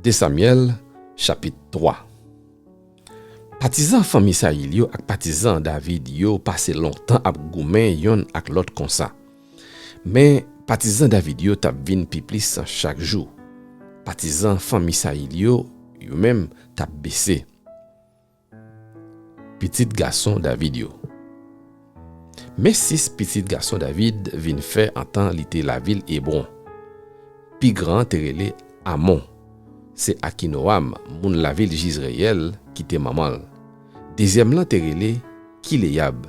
2 Samuel, chapitre 3. Partisan famille Saïl yo ak partisan David yo passé longtemps ap goumen yon ak l'autre comme ça. Mais partisan David yo tap vin pi plis chaque jour. Partisan famille Saïl yo même tap baissé. Petit garçon David yo. Mais 6 petits garçons David vin fait entendre l'ité la ville Hébron. Pi grand terele Amon. C'est Akinoam, moun la ville Jizreel qui te maman. Deuxième lan terele Kileyab.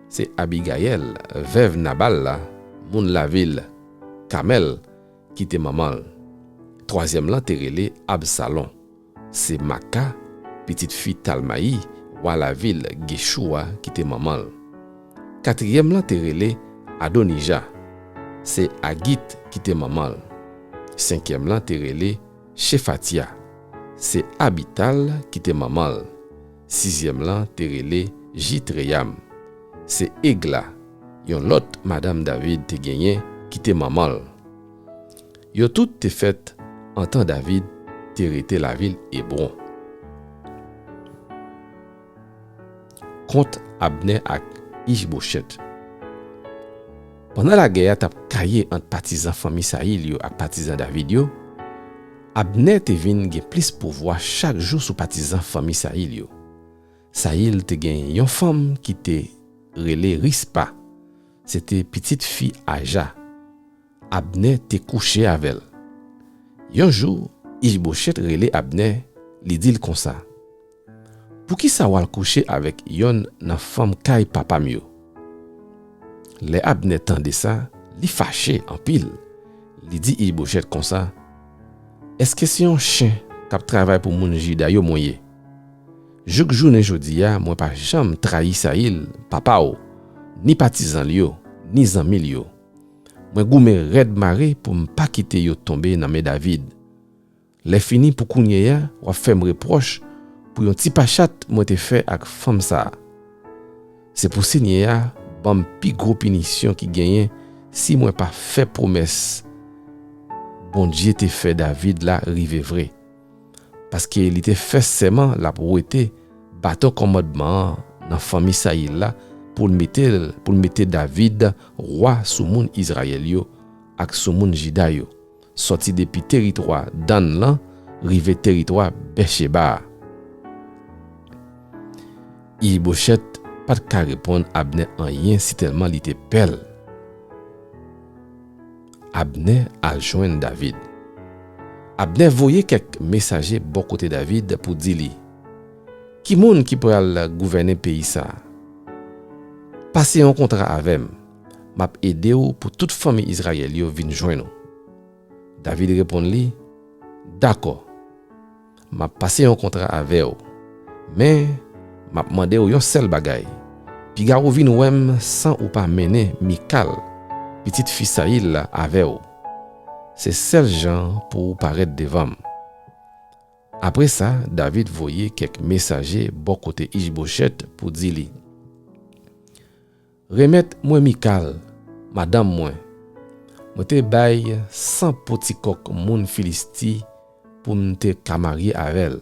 C'est Abigail, veuve Nabal, moun la ville Kamel qui te maman. Troisième lan terele Absalom. C'est Maka, petite fille Talmaï, wa la ville Geshua qui te maman. Quatrième lan terele Adonija. C'est Agit qui te maman. Cinquième lan terele Shefatia. C'est Abital qui te maman. Sixième lan terele Jitreyam. C'est Egla, yon lot madame David te genyen qui te maman. Yo tout te fait en temps David te rete la ville Hébron. Contre Abner ak Ishboshet. Pendant la guerre tap kaye entre partisans famille Saïl yo ak partisans David yo, Abner te vin gen plus pouvoir chaque jour sous partisans famille Saïl yo. Saïl te gen yon femme qui te rele Rispa. C'était petite fille Aja. Abner te couché avec elle. Yon jour, Ishboshet rele Abner, li dil kon sa. Pour qui sa wal coucher avec yon nan femme kay papa myo? Le Abner tande ça, li fâché en pile. Li di Ishboshet kon sa. Est-ce que c'est un chien k'ap travaille pour moun Juda yo moye? Jouk jounen jodi ya, moi pa jam trahi Saïl, papa ou, ni partisan li yo, ni zanmi li yo. Moi goume red maré pour m'pa kite yo tomber nan men David. Le fini pour kounye ya, wa fè m reproche pour yon ti pachat moi te fait ak femme sa. C'est pour signer ya, bam pi gros punition qui genyen si moi pas fait promesse. Bon Dieu te fait David la rive vrai. Parce qu'il était fait seulement la pour été bateau commandement dans famille Saïl là pour mettre David roi sous moun Israël yo ak sous moun Juda yo sorti depuis territoire Dan lan rive territoire Besheba. Ishboshet pas ka répondre Abner en rien si tellement il était pelle. Abner a joindre David. Abner voyait quelques messagers bon côté David pour dire li qui moun qui pourra gouverner pays ça. Passez un contrat avec m'a aider ou pour toute famille Israël yo vinn joindre. David répond li d'accord. M'a passé un contrat avec ou. Mais m'a demandé ou yon seul bagay. Pi ga ou vinn ouem sans ou pas mener Mikal, petite fille Saïl avec ou. C'est seul gens pour paraître devant. Après ça, David voyait quelques messagers bon côté Ishboshet pour dire li. Remettre moi Mikal, madame moi. Moi te bay 100 petit coq moun Filisti pour m'te marier avec elle.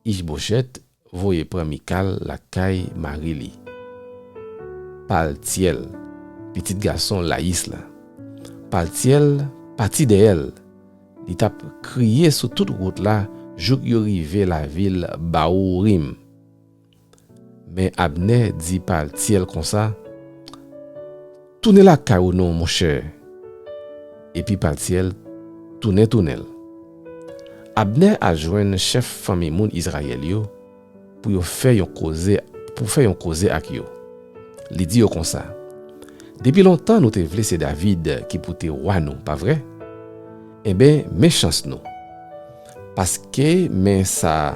Ishboshet voyait prend Mikal la caille Marili. Paltiel, petit garçon Laïs là. Paltiel, parti de elle. Il t'a crié sur toute route là, jouk yo rive la ville Baourim. Mais Abner dit Paltiel comme ça, tourne la caille non mon cher. Et puis Paltiel tourne. Abner a joint chef famille moun Israël yo pour faire yon cause ak yo. Li dit yo comme ça. Depuis longtemps, nous te vle c'est David qui pour te roi nous, pas vrai? Eh bien, méchance nous. Parce que mais ça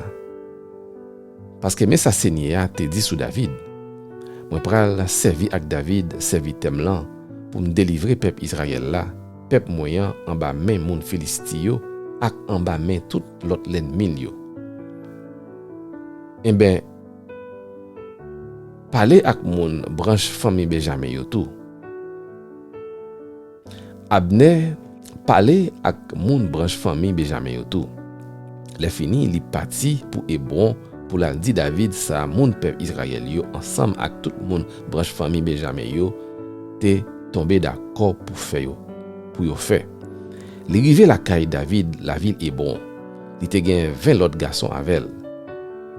Seigneur te dit sous David. Moi pral servi ak David, servi tem lan pour me délivrer peuple Israël là, peuple moyen en bas main moun Filistio ak en bas main tout l'autre l'ennemi yo. Eh bien, parler ak moun branche famille Benjamin yo tout. Abner parler ak moun branche famille Benjamin yo tout. Le fini, li parti pour Hébron pour la di David sa moun peuple Israël yo ensemble ak tout moun branche famille Benjamin yo te tombé d'accord pour faire yo, pour yo faire. Li rive la caille David, la ville Hébron. Li te gen 20 l'autre garçons avec.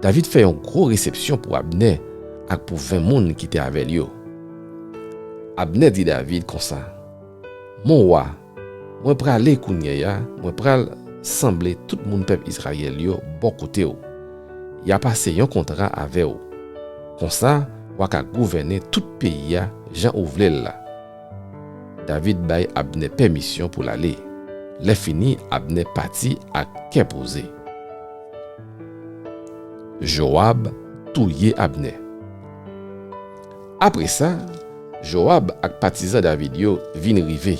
David fait une grosse réception pour Abner ak pour 20 moun qui te avec yo. Abner dit David comme ça: "Mon roi, moi pral aller kounye ya, moi pral sembler tout moun peuple Israël yo bon côté ou. Y a passé un contrat avec ou. Comme ça, ou ka gouverner tout pays ya Jean ou vle la." David bay Abner permission pour l'aller. Le fini, Abner parti à cœur posé. Joab touye Abner. Après ça, Joab ak partisan David yo vin rive.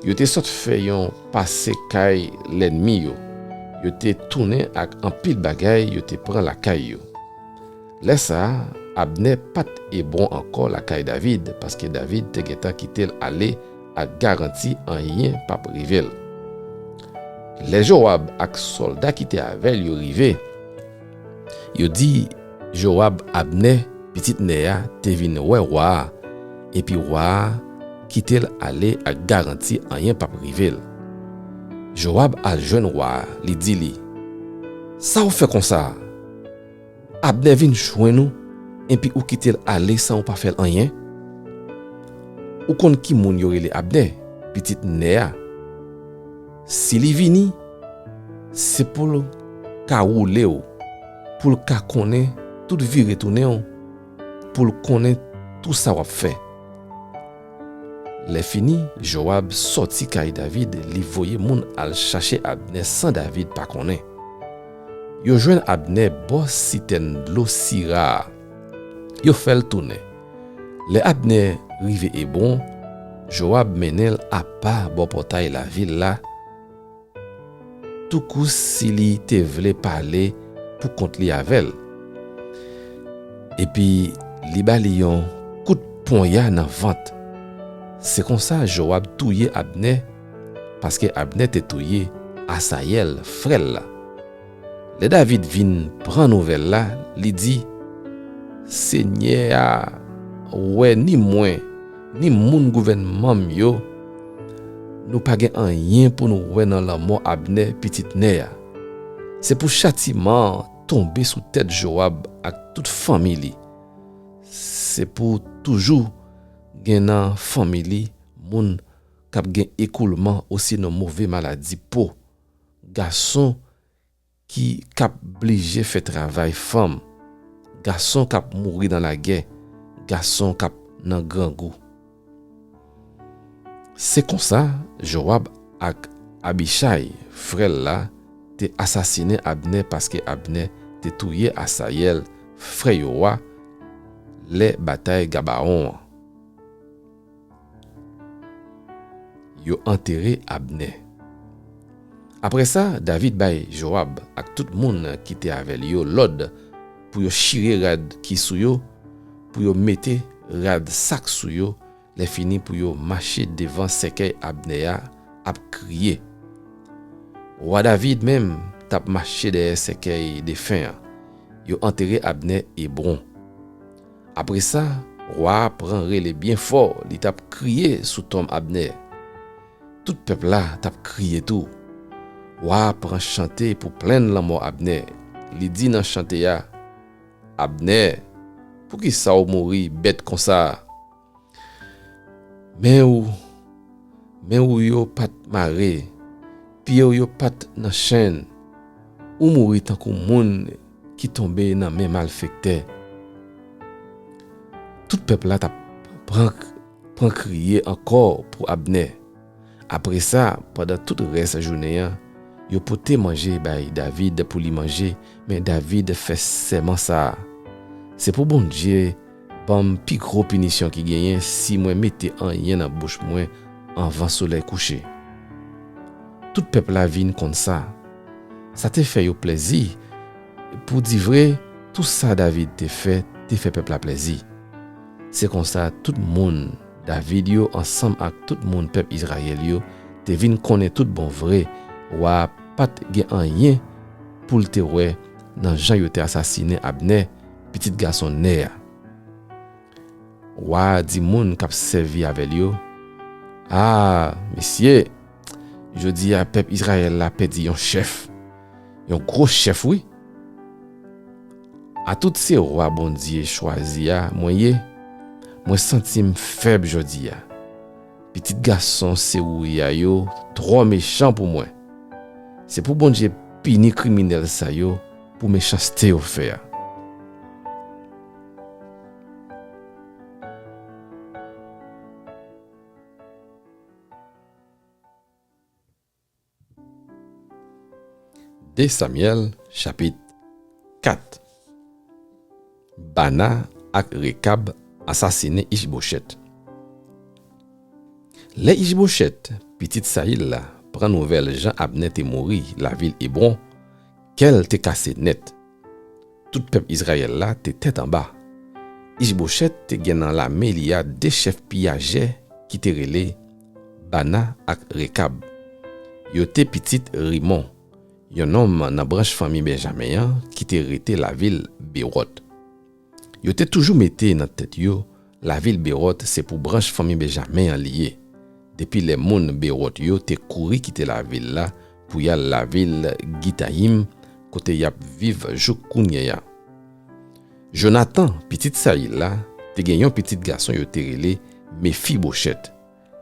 Yo te sot fè yon passe kay l'ennemi yo. Yo te tourné ak an pile bagay, yo te pran la kay yo. Lè ça, Abner pat Hébron encore la kay David parce que David te geta kite aller à garanti en rien pa privel. Les Joab ak soldat qui te avec yo rive. Yo dit Joab Abner petit Néa te vin wè roi et puis roi quitte aller à garanti en rien pa privel. Joab al jeune roi li dit li: "Ça ou fait comme ça? Abner vin joindre nous et puis ou quitte aller sans ou pas faire rien? Ou kon ki moun yo rele Abner petit Néa? Si li vini, c'est pour le ka roule ou, pour le ka connaît tout vie retourner ou, pour le connaît tout ça wap fait." Le fini, Joab sorti kay David, li voye moun al chercher Abner sans David pa konnen. Yo jwenn Abner bo siten d'lo sira. Yo fel tourner. Le Abner rive Hébron, Joab menel à pas bo portail la ville là. Tout coup si li te vle parler pour kont li avel. Et puis li bali yon coup de poignard dans ventre. C'est comme ça Joab touye Abner parce que Abner te touye Asahel frère là. Le David vin prend nouvelle là, li dit: "Seigneur, ouais ni moi ni moun gouvernement yo nous pas gen rien pour nous ouais dans la mort Abner petit Néa. C'est pour châtiment tomber sous tête Joab ak toute famille. C'est pour toujours gen nan famille moun kap gen écoulement aussi non mauvais maladie peau. Garçon qui kap obligé fait travail femme. Garçon kap mourir dans la guerre. Garçon kap nan grand goût." C'est comme ça Joab ak Abishai frère là te assassiné Abner parce que Abner te touye Asahel frère yo les batailles Gabaon. Yo enterré Abner. Après ça, David bay Joab ak tout moun qui te avec yo l'ordre pour yo chire rad qui sou yo, pour yo mette rad sak sou yo, les fini pour yo marcher devant sekey Abner ap crier. Roi David même tap marché derrière sekey de fin. Yo enterré Abner Hébron. Après ça, roi prend relé bien fort, li tap crier sous tom Abner. Tout peuple là tap crié tout. Roi prend chanter pour plaindre la mort Abner. Li dit dans chanter ya: "Abner, pour qui ça ou mourir bête comme ça? Mais ou yo pat maré, pied yo pat dans chaîne, ou mourir tant qu'on moun qui tombé dans même malfecteur." Tout peuple là tap prend crier encore pour Abner. Après ça, pendant tout le reste de la journée, yo pote manger bay David pour lui manger, mais David fait seulement ça. C'est pour bon Dieu, bon plus gros punition qui gagne si moi mette en rien dans bouche moi avant soleil couché. Tout peuple la vinn comme ça. Ça te fait yo plaisir. Pour dire vrai, tout ça David te fait peuple la plaisir. C'est comme ça tout le monde David yo ensemble avec tout le monde peuple Israël yo te vin connaît tout bon vrai, ou a pas gen rien pour te ouais dans Jean yo te assassiné Abner, petit garçon Néa. Ou a di moun k'ap servi avec yo, ah, monsieur, je dis à peuple Israël la perdu un chef. Un gros chef, oui. À tous ces rois bon Dieu choisi, moi sentim faible jodi. Petit garçon, c'est où yo, trop méchant pour moi. C'est pour bon Dieu pini criminel ça yo, pour méchanceté au faire. De Samuel, chapitre 4. Bana ak Rekab assassiné Ishboshet. Les Ishboshet, petit Saïl la, prend nouvelle Jean Abner te mouri la ville Hébron, qu'elle te cassé net. Tout peuple Israël la te tête en bas. Ishboshet te gen dans la melia des chefs pillagers qui te relé Bana ak Rekab. Yo te petit Rimon, yon homme dans branche famille Benjamin qui te rete la ville Bérot. Yo te toujours mette dans tête yo, la ville Bérot c'est pour branche famille Benjamin lié. Depuis les moun Bérot yo te couri quitter la ville là pour y aller la ville Gitaïm côté y a vive Joukounya. Jonathan petit Saïl là te gen yon petit garçon yo te relé Mephibosheth.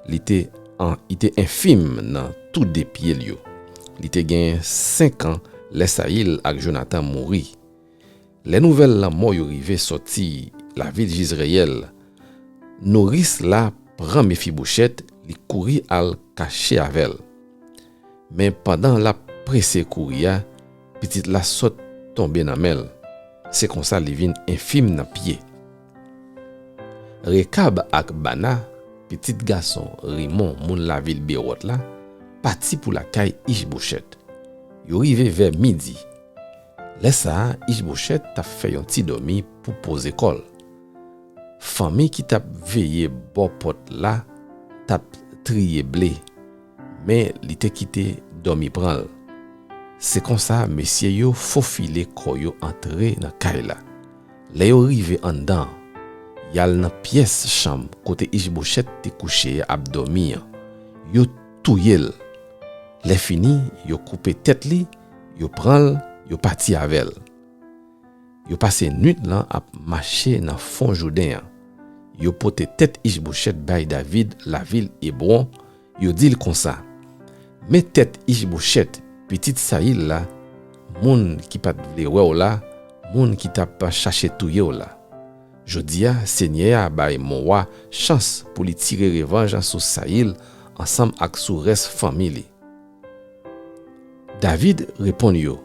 Il était infime dans tout des pieds yo. Il te gen 5 ans les Saïl ak Jonathan mouri. Les nouvelles la mort yo rive sorti la ville d'Israël. Noris la prend Mephibosheth, li couri al caché avec. Mais pendant la pressé courir, petite la saute tomber dans mel. C'est comme ça li vin infime dans pied. Rekab ak Bana, petit garçon Rimon moun la ville Bérot la, parti pour la caille Ishboshet. Yo rive vers midi. Laissa Ishboshet t'a fait un petit dormi pour poser col. Famille qui t'a veillé bon pot là, t'a trié blé, mais li te quitté dormi pral. C'est comme ça monsieur yo faufilé koyo entrer dans caille là. Les yo rive en dedans. Yal dans pièce chambre côté Ishboshet te couché abdomi. Yo touyel. Les fini, yo coupé tête li, yo pral, yo parti avec. Yo passé nuit là à marcher dans fond Jourdain. Yo pote tête Ishboshet bay David la ville Hébron, yo dit comme ça. Mais tête Ishboshet petite Saïl là, moun qui pas vle wè là, moun qui t'a pas cherché touye là. Jodia Seigneur bay mon roi chance pour lui tirer revanche sur Saïl ensemble avec sous reste famille. David répond yo.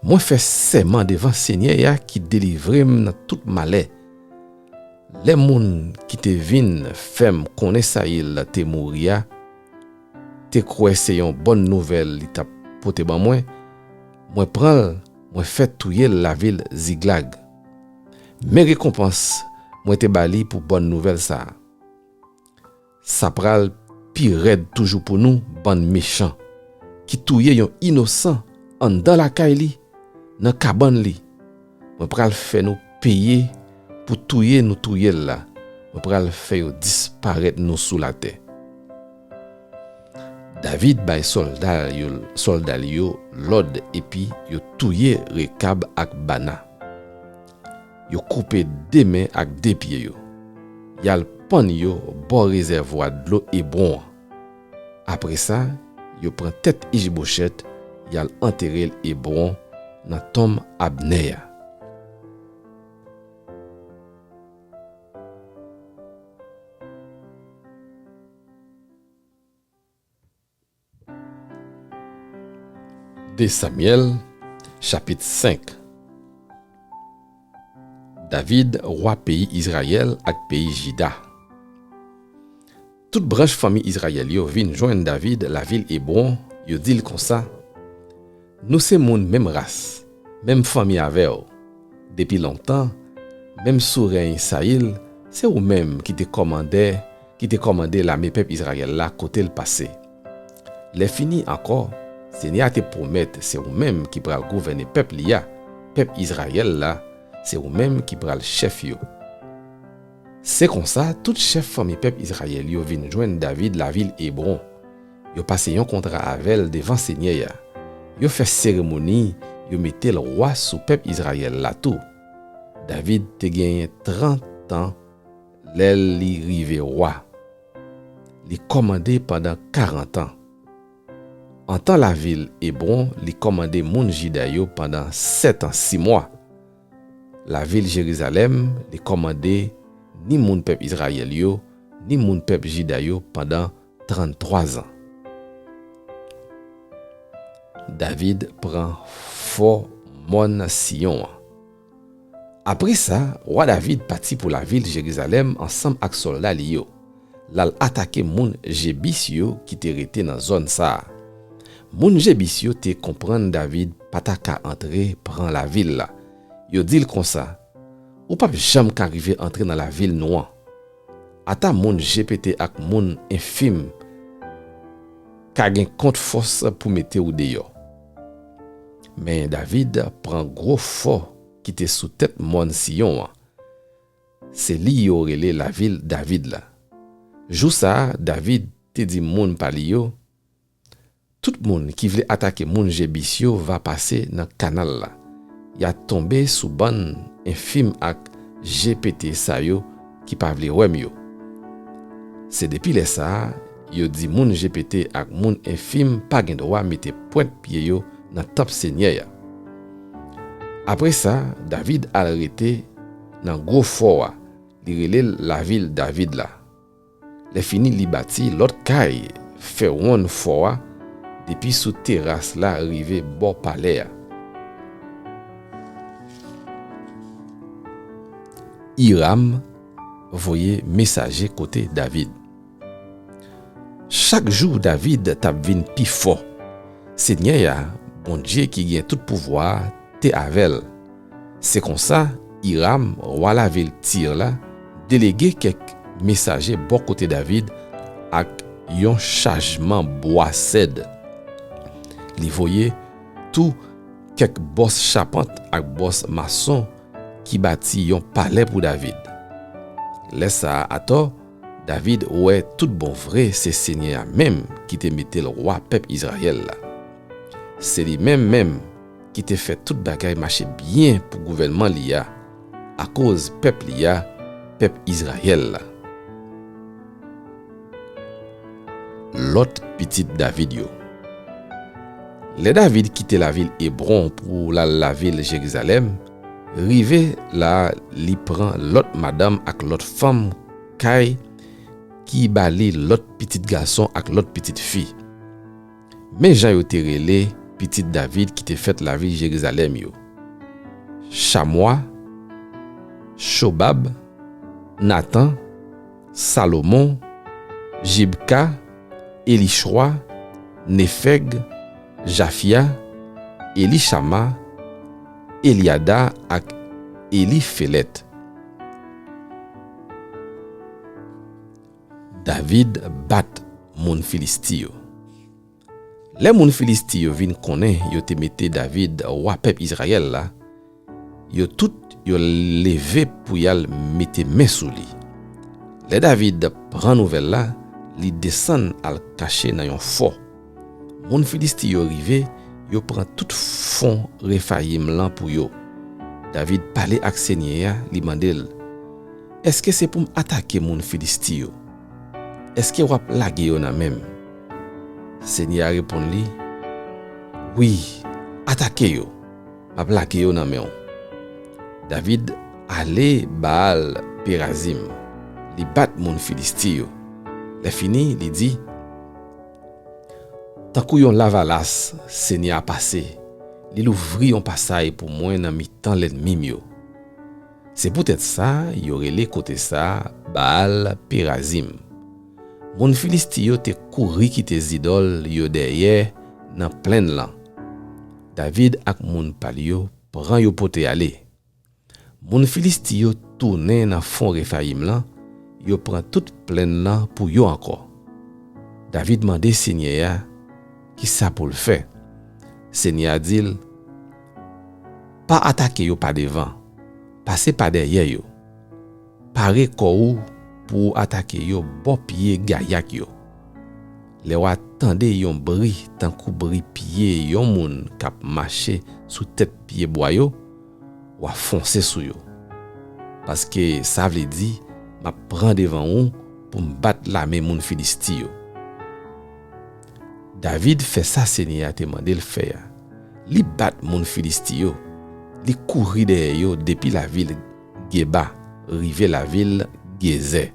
Moi fais serment devant Seigneur qui délivre dans tout malheur. Les moun qui te vin fem connaît Saïl te mouria, te croit c'est une bonne nouvelle li t'a pote ban moi prend moi fait touyer la ville Ziglag. Mes récompenses moi te bali pour bonne nouvelle ça. Ça pral pire raide toujours pour nous bande méchant qui touye yon innocent en dans la caille dans cabane li. Moi pral fait nous payer pour touyer nous touyer là. Moi pral fait yo disparaître nous sous la terre. David bay soldat yo l'ordre et puis yo touye Rekab ak Bana. Yo coupé des mains ak des pieds yo. Yal pan yo bon réservoir de l'eau et bon. Après ça, yo prend tête Ishboshet, yal enterré Hébron dans tombe Abner. De Samuel, chapitre 5. David, roi pays Israël ak pays Juda. Toute branche famille Israël yo vin joindre David la ville Hébron, yo dit comme ça. Nous c'est moun même race, même famille avec ou. Depuis longtemps, même sous règne Saïl, c'est ou même qui te commandait l'armée peuple Israël là côté le passé. les fini encore, Seigneur te promet, c'est vous-même qui pral gouverner peuple Israël là, c'est vous-même qui pral chef yo. C'est comme ça, tout chef famille peuple Israël yo vinn joindre David la ville Hébron. Yo passé un contrat avec devant Seigneur. Yo fait cérémonie, yo mette le roi sous peuple Israël là tout. David te gagné 30 ans, l'el li rive roi. Li commandé pendant 40 ans. En temps la ville Hébron, li commandé moun Juda yo pendant 7 ans 6 mois. La ville Jérusalem, li commandé ni moun peuple Israël yo, ni moun peuple Juda yo pendant 33 ans. David prend fort mon Sion. Après ça, roi David partit pour la ville Jérusalem ensemble avec soldats li yo. Lal attaquer moun Jébis yo qui te rete dans zone ça. Moun Jébis yo te comprendre David pas ta ka entrer prend la ville là. Yo dit comme ça. Ou pas jamais qu'arriver entrer dans la ville noire. Ata moun GPT ak moun infime ka gen compte force pour mettre ou dehors. Mais David prend gros fort qui était sous tête mon Sion. C'est li yo relé la ville David là. Jou ça, David te dit moun pali yo, tout moun qui voulait attaquer moun Jébis yo va passer dans canal là. Y a tombé sous ban infime ak GPT sa yo qui pa vle wèm yo. C'est depuis les ça, yo dit moun GPT ak moun infime pa gen droit mette pointe pied yo dans top seigneur. Après ça, David a arrêté dans gros fort, li relé la ville David là. Les fini li bâti l'autre caille fait one fort depuis sous terrasse là arrivé bord palais. Hiram voyait messager côté David. Chaque jour David t'a vinn pi fort. Seigneur, bon Dieu qui gagne tout pouvoir, te avec. C'est comme ça, Hiram, roi la ville Tyr là, délégué quelques messagers bon côté David avec un chargement bois cèdre. Li voyait tout quelques boss charpente avec boss maçon qui bâti un palais pour David. Laisse ça à tort, David ouais tout bon vrai c'est Seigneur même qui te mettait le roi peuple Israël là. C'est lui même qui te fait toute bagaille marcher bien pour gouvernement liya à cause peuple liya peuple Israël là. L'autre petit David yo. Les David quittait la ville Hébron pour la ville Jérusalem. Rive là, li prend l'autre madame ak l'autre femme kay qui bali l'autre petit garçon ak l'autre petite fille. Mais Jean yo te relé petit David qui te fait la ville Jérusalem yo. Chamois, Shobab, Nathan, Salomon, Jibka, Elishua, Nefeg, Jafia, Elishama, Eliada ak Eliphelet. David bat moun Filistio. Les moun Filistio vin konnen yo te mette David roi peuple Israël là. Yo tout yo levé pour yal mette main sou li. Les David prend nouvelle là, li descend al caché dans yon fort. Moun Filistio rivé, yo prend tout fond Rephaïm lan pour yo. David parle ak Seigneur, li mandel, est-ce que c'est pour m'attaquer moun Filistio? Est-ce que wap lage yo nan même? Seigneur répond li, oui, attaquez yo. M'a lage yo nan men. David allé Baal Perazim, li bat moun Filistio. Le fini, li dit, tant kou yon lavalas, Seigneur a passé, li l'ouvri yon passage pour moi dans mi-temps l'ennemi yo. C'est peut-être ça, y aurait les côté ça, Baal Perazim. Moun Filistio te couri qui te zidol yo derrière dans plein lan. David ak moun palio prend yo pote aller. Moun Filistio tourne dans fond Rephaïm lan, yo prend toute plein lan pour yo encore. David mande Seigneur, Qui ça pour le faire? Seigneur dit, pas attaquer yo par devant, passer par derrière yo. Paré corps pour attaquer yo bon pied gayak yo. Le ou attendez yon bri tant kou bri pied yon moun k'ap marcher sous tête pied bois yo ou foncer sous yo. Parce que ça veut dire m'a prend devant ou pour me battre la même moun Philistie yo. David fait ça Seigneur te mandé le faire. Li bat moun Philistie yo. Li courir derrière yo depuis la ville Geba, rive la ville Gézer.